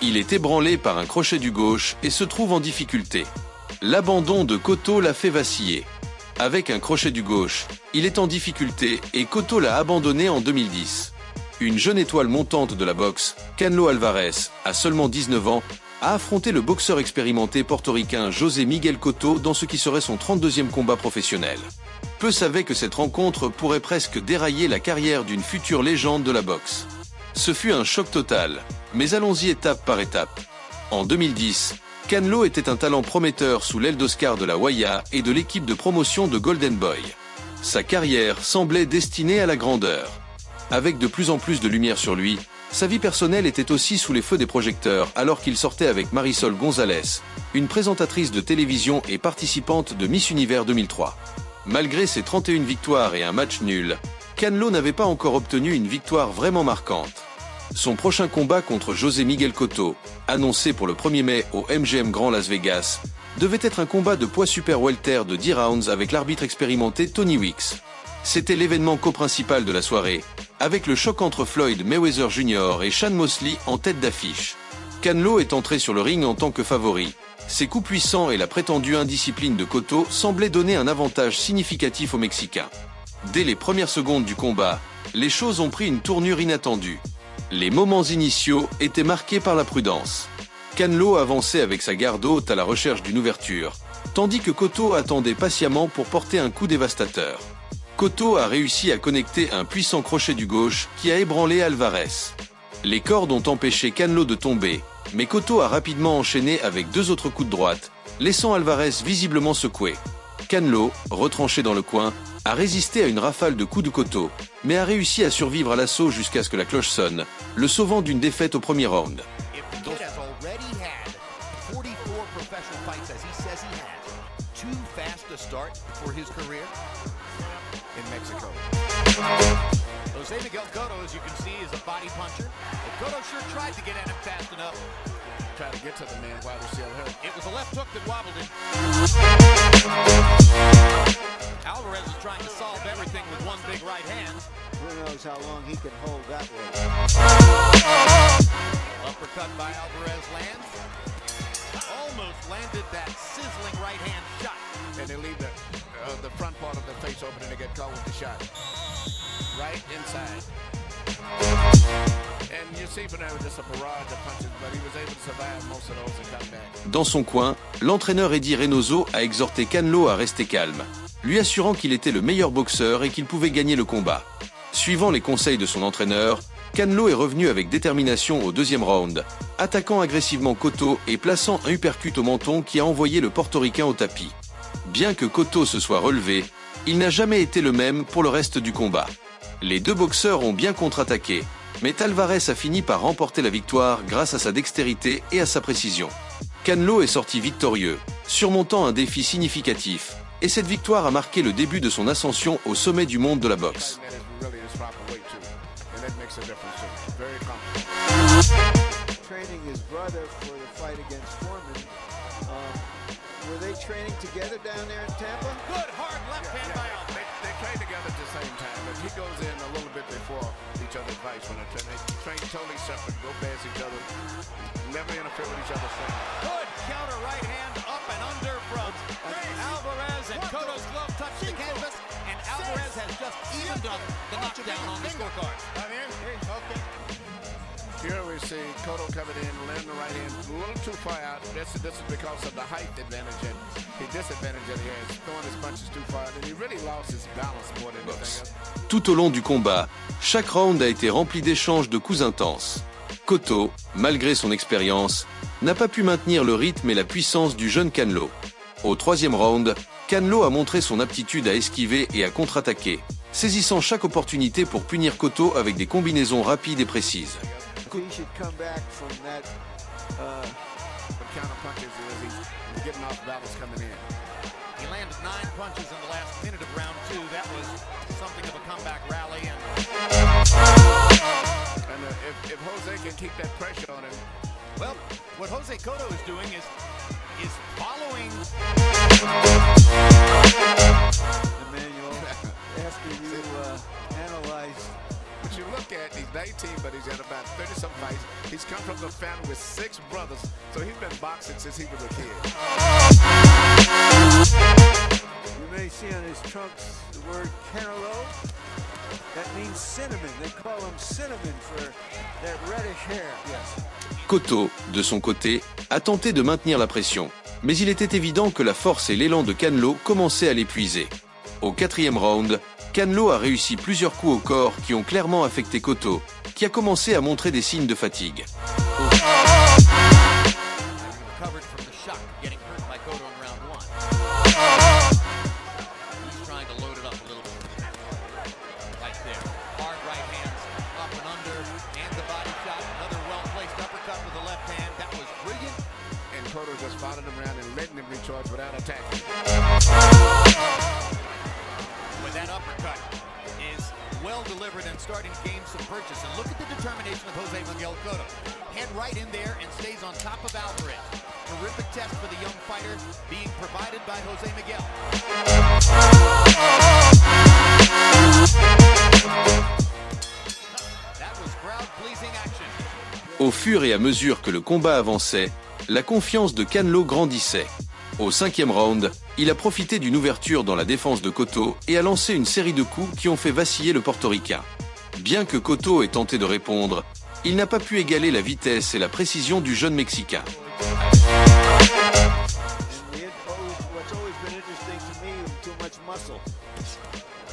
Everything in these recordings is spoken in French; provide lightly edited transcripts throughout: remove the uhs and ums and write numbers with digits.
Il est ébranlé par un crochet du gauche et se trouve en difficulté. L'abandon de Cotto l'a fait vaciller. Avec un crochet du gauche, il est en difficulté et Cotto l'a abandonné en 2010. Une jeune étoile montante de la boxe, Canelo Alvarez, à seulement 19 ans, a affronté le boxeur expérimenté portoricain José Miguel Cotto dans ce qui serait son 32e combat professionnel. Peu savaient que cette rencontre pourrait presque dérailler la carrière d'une future légende de la boxe. Ce fut un choc total, mais allons-y étape par étape. En 2010, Canelo était un talent prometteur sous l'aile d'Oscar de la Hoya et de l'équipe de promotion de Golden Boy. Sa carrière semblait destinée à la grandeur. Avec de plus en plus de lumière sur lui, sa vie personnelle était aussi sous les feux des projecteurs alors qu'il sortait avec Marisol González, une présentatrice de télévision et participante de Miss Univers 2003. Malgré ses 31 victoires et un match nul, Canelo n'avait pas encore obtenu une victoire vraiment marquante. Son prochain combat contre José Miguel Cotto, annoncé pour le 1er mai au MGM Grand Las Vegas, devait être un combat de poids super welter de 10 rounds avec l'arbitre expérimenté Tony Weeks. C'était l'événement co-principal de la soirée, avec le choc entre Floyd Mayweather Jr. et Sean Mosley en tête d'affiche. Canelo est entré sur le ring en tant que favori. Ses coups puissants et la prétendue indiscipline de Cotto semblaient donner un avantage significatif aux Mexicains. Dès les premières secondes du combat, les choses ont pris une tournure inattendue. Les moments initiaux étaient marqués par la prudence. Canelo avançait avec sa garde haute à la recherche d'une ouverture, tandis que Cotto attendait patiemment pour porter un coup dévastateur. Cotto a réussi à connecter un puissant crochet du gauche qui a ébranlé Alvarez. Les cordes ont empêché Canelo de tomber, mais Cotto a rapidement enchaîné avec 2 autres coups de droite, laissant Alvarez visiblement secoué. Canelo, retranché dans le coin, a résisté à une rafale de coups de Cotto, mais a réussi à survivre à l'assaut jusqu'à ce que la cloche sonne, le sauvant d'une défaite au premier round. José Miguel Cotto, as you can see, is a body puncher. But Cotto sure tried to get at him fast enough. Tried to get to the man while he's still hurt. It was a left hook that wobbled him. Alvarez is trying to solve everything with one big right hand. Who knows how long he can hold that way. Uppercut by Alvarez lands. Almost landed that sizzling right hand shot. And they leave the front part of the face open and they get caught with the shot. Right inside. And you see for now just a barrage of punches, but he was able to survive most of those and come back. Dans son coin, l'entraîneur Eddie Reynoso a exhorté Canelo à rester calme, lui assurant qu'il était le meilleur boxeur et qu'il pouvait gagner le combat. Suivant les conseils de son entraîneur, Canelo est revenu avec détermination au 2e round, attaquant agressivement Cotto et plaçant un uppercut au menton qui a envoyé le portoricain au tapis. Bien que Cotto se soit relevé, il n'a jamais été le même pour le reste du combat. Les 2 boxeurs ont bien contre-attaqué, mais Alvarez a fini par remporter la victoire grâce à sa dextérité et à sa précision. Canelo est sorti victorieux, surmontant un défi significatif, et cette victoire a marqué le début de son ascension au sommet du monde de la boxe. Were they training together down there in Tampa? Good hard left hand by Alvarez. They train together at the same time, but he goes in a little bit before each other's fights when they train totally separate, go past each other, never interfere with each other's thing. Good counter right hand up and under from Alvarez, and Cotto's glove touched the canvas, and Alvarez has just evened up the knockdown on the scorecard. Okay. Here we see Cotto coming in, landing the right hand a little too far out. This is because of the height advantage and the disadvantage that he has, throwing his punches too far, and he really lost his balance more than anything else. Tout au long du combat, chaque round a été rempli d'échanges de coups intenses. Cotto, malgré son expérience, n'a pas pu maintenir le rythme et la puissance du jeune Canelo. Au 3e round, Canelo a montré son aptitude à esquiver et à contre-attaquer, saisissant chaque opportunité pour punir Cotto avec des combinaisons rapides et précises. He should come back from that. Counter punches as he's getting off balance coming in. He landed 9 punches in the last minute of round 2. That was something of a comeback rally. And if Jose can keep that pressure on him, well, what Jose Cotto is doing is following. Emmanuel, after you analyze you look at, he's 19, but he's had about 30-some fights. He's come from a family with 6 brothers, so he's been boxing since he was a kid. You may see on his trunks the word Canelo. That means cinnamon. They call him cinnamon for that reddish hair. Yes. Cotto, de son côté, a tenté de maintenir la pression, mais il était évident que la force et l'élan de Canelo commençaient à l'épuiser. Au 4e round, Canelo a réussi plusieurs coups au corps qui ont clairement affecté Cotto, qui a commencé à montrer des signes de fatigue. Cotto just followed him around and letting him recharge without attacking. When that uppercut is well delivered and starting to gain some purchase. And look at the determination of Jose Miguel Cotto. Head right in there and stays on top of Alvarez. Terrific test for the young fighter being provided by Jose Miguel. That was crowd-pleasing action. Au fur et à mesure que le combat avançait, la confiance de Canelo grandissait. Au 5e round, il a profité d'une ouverture dans la défense de Cotto et a lancé une série de coups qui ont fait vaciller le portoricain. Bien que Cotto ait tenté de répondre, il n'a pas pu égaler la vitesse et la précision du jeune Mexicain.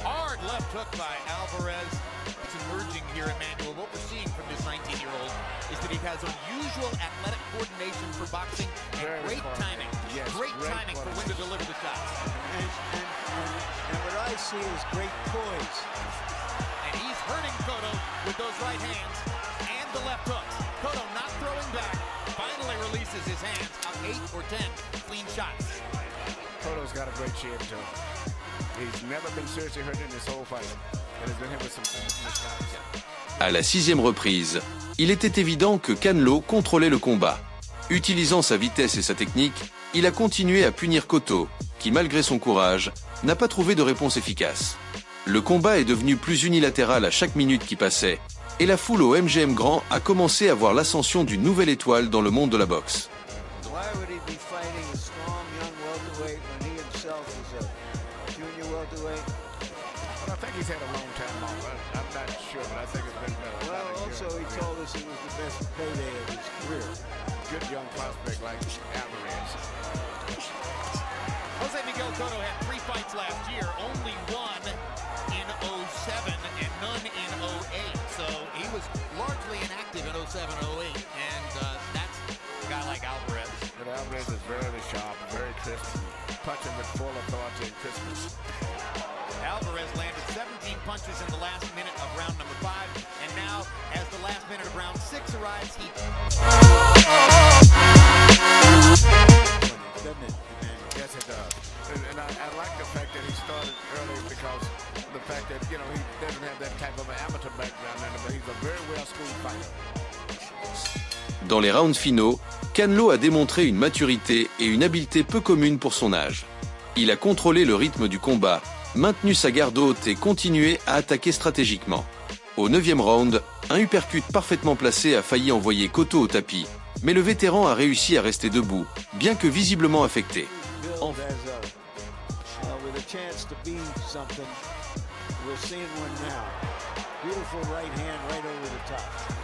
Hard left hook by Alvarez. It's emerging here, Emmanuel. What we're seeing from this 19-year-old is that he has unusual athletic coordination for boxing and great timing. Yes, great timing for when to deliver the shots. And what I see is great poise. And he's hurting Cotto with those right hands and the left hooks. Cotto not throwing back. Finally releases his hands on 8 or 10 clean shots. Cotto's got a great chin too. He's never been seriously hurt in this whole fight. And has been hit with some shots. À la 6e reprise, il était évident que Canelo contrôlait le combat. Utilisant sa vitesse et sa technique, il a continué à punir Cotto, qui malgré son courage, n'a pas trouvé de réponse efficace. Le combat est devenu plus unilatéral à chaque minute qui passait, et la foule au MGM Grand a commencé à voir l'ascension d'une nouvelle étoile dans le monde de la boxe. I think he's had a long time off. I'm not sure, but I think it's been better. Well, also he told us it was the best payday of his career. Good young prospect like Alvarez. Jose Miguel Cotto had 3 fights last year, only 1 in 07 and none in 08. So he was largely inactive in 07, 08, and that's a guy like Alvarez. But Alvarez is very sharp, very crisp, punching with full authority and crispness. Alvarez landed 17 punches in the last minute of round number 5, and now, as the last minute of round 6 arrives, he... Yes, it does. And I like the fact that he started early because the fact that, you know, he doesn't have that type of an amateur background in him, but he's a very well-schooled fighter. Dans les rounds finaux, Canelo a démontré une maturité et une habileté peu communes pour son âge. Il a contrôlé le rythme du combat, maintenu sa garde haute et continué à attaquer stratégiquement. Au 9e round, un uppercut parfaitement placé a failli envoyer Cotto au tapis, mais le vétéran a réussi à rester debout, bien que visiblement affecté.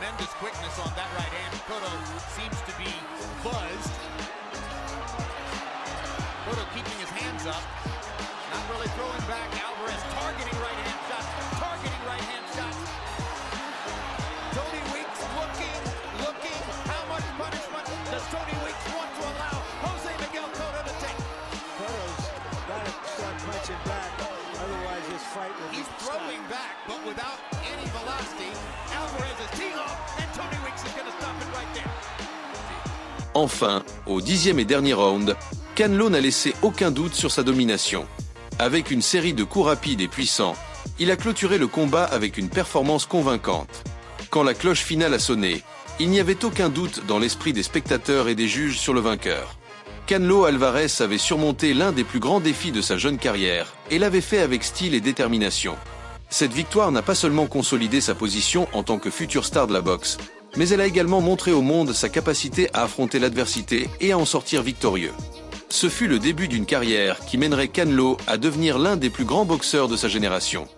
Tremendous quickness on that right hand. Cotto seems to be buzzed. Cotto keeping his hands up. Not really throwing back. Alvarez targeting right-hand shots. Targeting right-hand shots. Tony Weeks looking. How much punishment does Tony Weeks want to allow Jose Miguel Cotto to take? Cotto's got to start punching back. Otherwise, this fight will be He's throwing back, but without any velocity. Alvarez is teeing off, and Tony Weeks is going to stop it right there. Enfin, au 10e et dernier round, Canelo n'a laissé aucun doute sur sa domination. Avec une série de coups rapides et puissants, il a clôturé le combat avec une performance convaincante. Quand la cloche finale a sonné, il n'y avait aucun doute dans l'esprit des spectateurs et des juges sur le vainqueur. Canelo Alvarez avait surmonté l'un des plus grands défis de sa jeune carrière et l'avait fait avec style et détermination. Cette victoire n'a pas seulement consolidé sa position en tant que future star de la boxe, mais elle a également montré au monde sa capacité à affronter l'adversité et à en sortir victorieux. Ce fut le début d'une carrière qui mènerait Canelo à devenir l'un des plus grands boxeurs de sa génération.